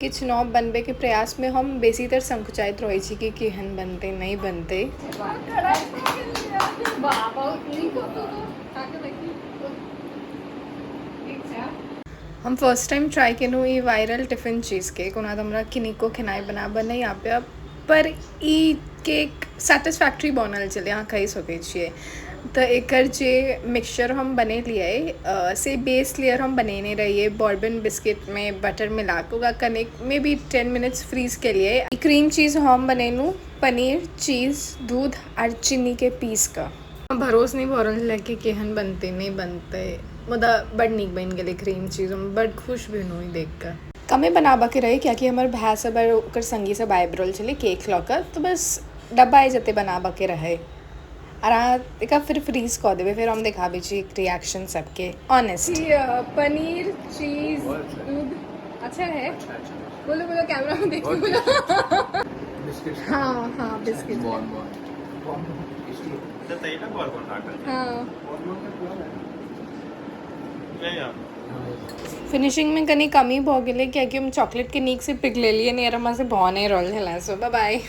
किछु नव बनबे के प्रयास में हम बेसीतर संकुचाइत रहै छी कि केहन बनते नहीं बनते। हम फर्स्ट टाइम ट्राई केलहुँ ई वायरल टिफिन चीज़ केक। ओना तऽ हमरा किनको खेनाइ बनाबऽ नहीं आबैए, पर ई केक सेटिस्फैक्ट्री बनल छलै, अहाँ कहि सकै छियै। तऽ एकर जे मिक्सचर हम बनेलिए से बेस लेयर हम बनेने रहिए बॉर्बन बिस्किट में बटर मिला के, ओकरा कनेक मे भी 10 मिनट्स फ्रीज के लिए। क्रीम चीज़ हम बनेलहुँ पनीर, चीज़, दूध और चीनी के पीस का। भरोस नहीं भऽ रहल है कि केहन बनते नहीं बनते, मुदा बड़ नीक बनि गेलै क्रीम चीज। हम बड़ खुश भेलहुँ ई देख कऽ। कमे बनाबऽके रहै कियाकि हमर भाइ सब और ओकर संगी सब आबि रहल छलै केक लऽ कऽ, तऽ बस डब्बा जते बनाबऽके रहै। और अहाँ एकरा फिर फ्रीज कऽ देबै, फिर हम देखाबै छी रिएक्शन सबके ऑनेस्ट। पनीर, चीज, दूध अच्छा है। बोलो बोलो, कैमरा में देखो बोलो। हाँ हाँ बिस्किट फिनिशिंग में कनी कमी भऽ गेलै कियाकि हम चॉकलेट के नीक से पिघलेलिए नहीं और हमरा से भऽ नहीं रहल छलै। सो बाय बाय।